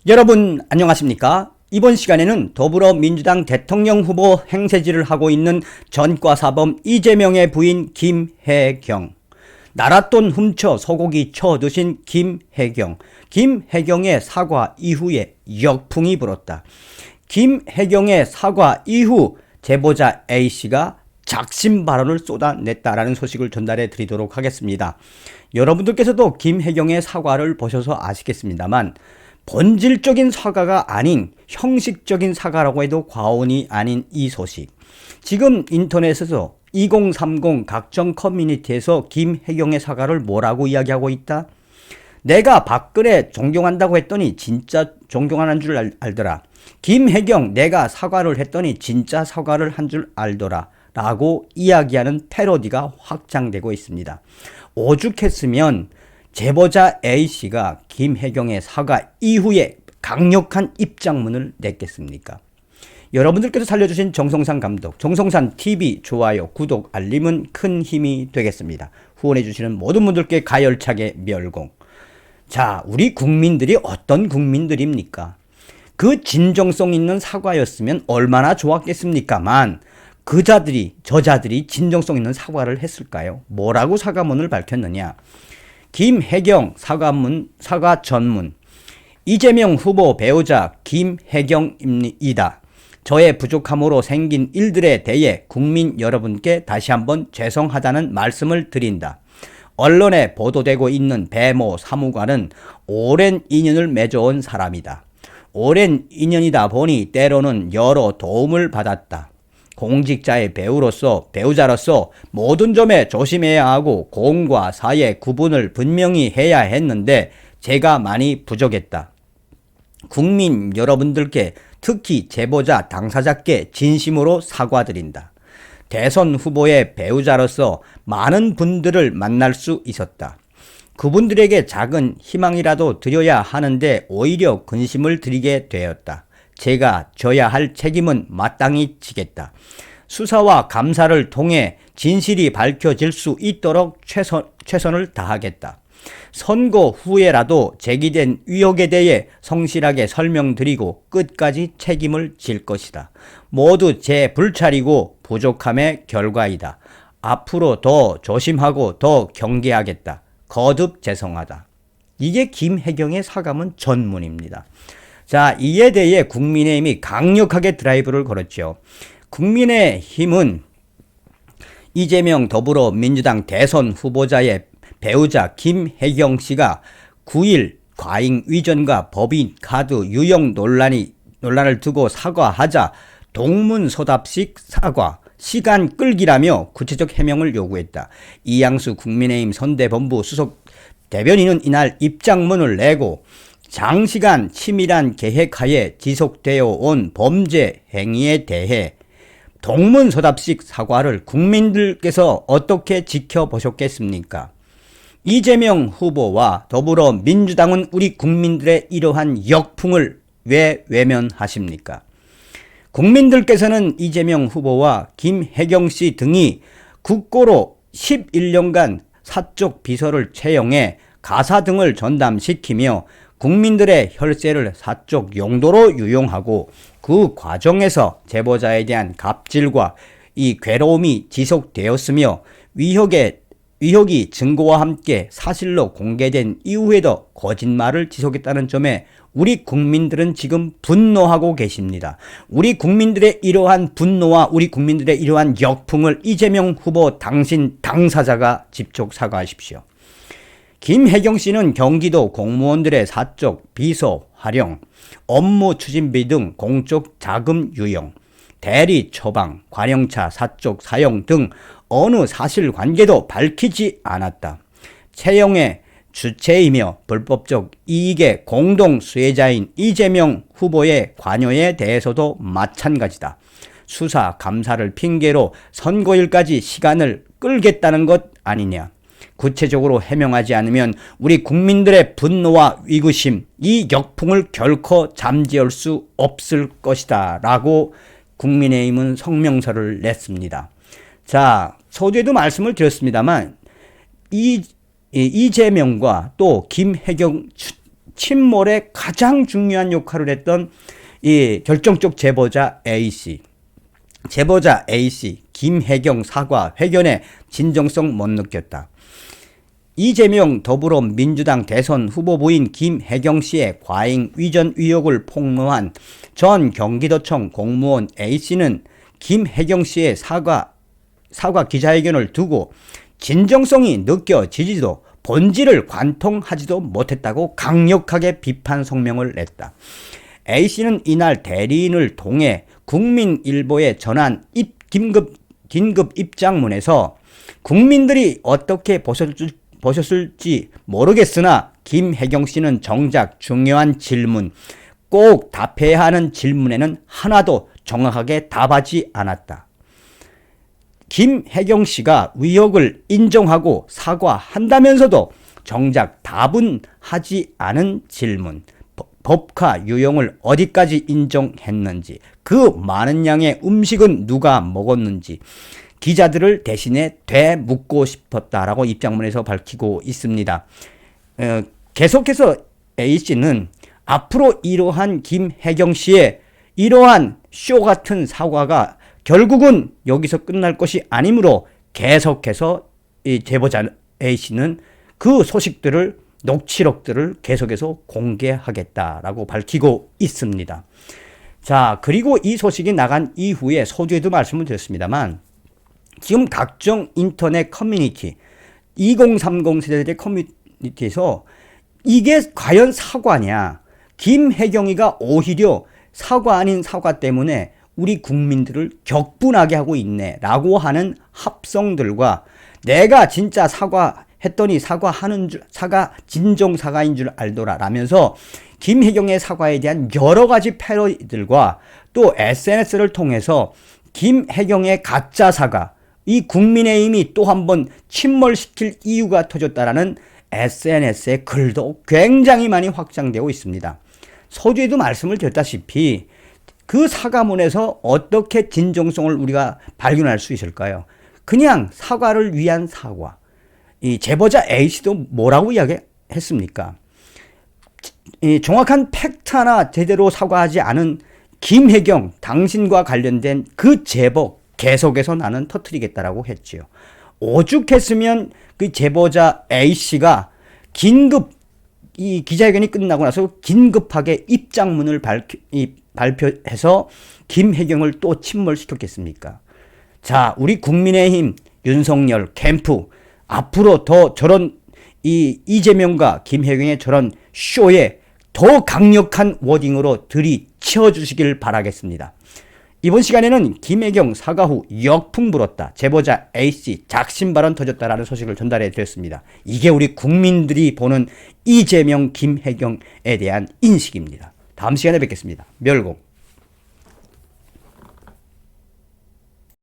여러분 안녕하십니까? 이번 시간에는 더불어민주당 대통령 후보 행세지를 하고 있는 전과사범 이재명의 부인 김혜경, 나랏돈 훔쳐 소고기 쳐드신 김혜경의 사과 이후에 역풍이 불었다. 김혜경의 사과 이후 제보자 A씨가 작심 발언을 쏟아냈다라는 소식을 전달해 드리도록 하겠습니다. 여러분들께서도 김혜경의 사과를 보셔서 아시겠습니다만 본질적인 사과가 아닌 형식적인 사과라고 해도 과언이 아닌 이 소식, 지금 인터넷에서 2030 각종 커뮤니티에서 김혜경의 사과를 뭐라고 이야기하고 있다? 내가 박근혜 존경한다고 했더니 진짜 존경하는 줄 알더라. 김혜경 내가 사과를 했더니 진짜 사과를 한 줄 알더라 라고 이야기하는 패러디가 확장되고 있습니다. 오죽했으면 제보자 A씨가 김혜경의 사과 이후에 강력한 입장문을 냈겠습니까? 여러분들께서 살려주신 정성산 감독, 정성산 TV 좋아요, 구독, 알림은 큰 힘이 되겠습니다. 후원해주시는 모든 분들께 가열차게 멸공. 자, 우리 국민들이 어떤 국민들입니까? 그 진정성 있는 사과였으면 얼마나 좋았겠습니까만 저자들이 진정성 있는 사과를 했을까요? 뭐라고 사과문을 밝혔느냐? 김혜경 사과 전문. 이재명 후보 배우자 김혜경입니다. 저의 부족함으로 생긴 일들에 대해 국민 여러분께 다시 한번 죄송하다는 말씀을 드린다. 언론에 보도되고 있는 배모 사무관은 오랜 인연을 맺어온 사람이다. 오랜 인연이다 보니 때로는 여러 도움을 받았다. 공직자의 배우자로서 모든 점에 조심해야 하고 공과 사의 구분을 분명히 해야 했는데 제가 많이 부족했다. 국민 여러분들께 특히 제보자 당사자께 진심으로 사과드린다. 대선 후보의 배우자로서 많은 분들을 만날 수 있었다. 그분들에게 작은 희망이라도 드려야 하는데 오히려 근심을 드리게 되었다. 제가 져야 할 책임은 마땅히 지겠다. 수사와 감사를 통해 진실이 밝혀질 수 있도록 최선을 다하겠다. 선거 후에라도 제기된 의혹에 대해 성실하게 설명드리고 끝까지 책임을 질 것이다. 모두 제 불찰이고 부족함의 결과이다. 앞으로 더 조심하고 더 경계하겠다. 거듭 죄송하다. 이게 김혜경의 사과문 전문입니다. 자, 이에 대해 국민의힘이 강력하게 드라이브를 걸었죠. 국민의힘은 이재명 더불어민주당 대선 후보자의 배우자 김혜경 씨가 9일 과잉 위전과 법인 카드 유용 논란을 두고 사과하자 동문서답식 사과, 시간 끌기라며 구체적 해명을 요구했다. 이양수 국민의힘 선대본부 수석 대변인은 이날 입장문을 내고 장시간 치밀한 계획하에 지속되어 온 범죄 행위에 대해 동문서답식 사과를 국민들께서 어떻게 지켜보셨겠습니까? 이재명 후보와 더불어민주당은 우리 국민들의 이러한 역풍을 왜 외면하십니까? 국민들께서는 이재명 후보와 김혜경 씨 등이 국고로 11년간 사적 비서를 채용해 가사 등을 전담시키며 국민들의 혈세를 사적 용도로 유용하고 그 과정에서 제보자에 대한 갑질과 이 괴로움이 지속되었으며 위협이 증거와 함께 사실로 공개된 이후에도 거짓말을 지속했다는 점에 우리 국민들은 지금 분노하고 계십니다. 우리 국민들의 이러한 분노와 우리 국민들의 이러한 역풍을 이재명 후보 당신 당사자가 직접 사과하십시오. 김혜경 씨는 경기도 공무원들의 사적 비서 활용, 업무 추진비 등 공적 자금 유용, 대리 처방, 관용차 사적 사용 등 어느 사실관계도 밝히지 않았다. 채용의 주체이며 불법적 이익의 공동 수혜자인 이재명 후보의 관여에 대해서도 마찬가지다. 수사, 감사를 핑계로 선거일까지 시간을 끌겠다는 것 아니냐. 구체적으로 해명하지 않으면 우리 국민들의 분노와 위구심, 이 역풍을 결코 잠재울 수 없을 것이다 라고 국민의힘은 성명서를 냈습니다. 자, 서두에도 말씀을 드렸습니다만 이재명과 또 김혜경 침몰에 가장 중요한 역할을 했던 이 결정적 제보자 A씨. 제보자 A씨, 김혜경 사과 회견에 진정성 못 느꼈다. 이재명 더불어민주당 대선 후보부인 김혜경씨의 과잉 위전 의혹을 폭로한 전 경기도청 공무원 A씨는 김혜경씨의 사과 기자회견을 두고 진정성이 느껴지지도 본질을 관통하지도 못했다고 강력하게 비판 성명을 냈다. A씨는 이날 대리인을 통해 국민일보에 전한 긴급 입장문에서 국민들이 어떻게 보셨을지 모르겠으나 김혜경씨는 정작 중요한 질문, 꼭 답해야 하는 질문에는 하나도 정확하게 답하지 않았다. 김혜경씨가 의혹을 인정하고 사과한다면서도 정작 답은 하지 않은 질문, 법카 유형을 어디까지 인정했는지, 그 많은 양의 음식은 누가 먹었는지 기자들을 대신에 되묻고 싶었다라고 입장문에서 밝히고 있습니다. 계속해서 A씨는 앞으로 이러한 김혜경씨의 이러한 쇼 같은 사과가 결국은 여기서 끝날 것이 아니므로 계속해서 이 제보자 A씨는 그 소식들을 녹취록들을 계속해서 공개하겠다라고 밝히고 있습니다. 자, 그리고 이 소식이 나간 이후에 서두에도 말씀을 드렸습니다만 지금 각종 인터넷 커뮤니티 2030 세대들의 커뮤니티에서 이게 과연 사과냐, 김혜경이가 오히려 사과 아닌 사과 때문에 우리 국민들을 격분하게 하고 있네 라고 하는 합성들과 내가 진짜 사과했더니 진정 사과인 줄 알더라 라면서 김혜경의 사과에 대한 여러 가지 패러디들과 또 SNS를 통해서 김혜경의 가짜 사과, 이 국민의힘이 또 한 번 침몰시킬 이유가 터졌다라는 SNS의 글도 굉장히 많이 확장되고 있습니다. 서두에도 말씀을 드렸다시피 그 사과문에서 어떻게 진정성을 우리가 발견할 수 있을까요? 그냥 사과를 위한 사과. 이 제보자 A씨도 뭐라고 이야기했습니까? 이 정확한 팩트 하나 제대로 사과하지 않은 김혜경, 당신과 관련된 그 제보 계속해서 나는 터뜨리겠다라고 했지요. 오죽했으면 그 제보자 A씨가 이 기자회견이 끝나고 나서 긴급하게 입장문을 발표해서 김혜경을 또 침몰시켰겠습니까? 자, 우리 국민의힘 윤석열 캠프 앞으로 더 저런 이재명과 김혜경의 저런 쇼에 더 강력한 워딩으로 들이치워주시길 바라겠습니다. 이번 시간에는 김혜경 사과 후 역풍 불었다. 제보자 A씨 작심 발언 터졌다라는 소식을 전달해 드렸습니다. 이게 우리 국민들이 보는 이재명, 김혜경에 대한 인식입니다. 다음 시간에 뵙겠습니다. 멸공.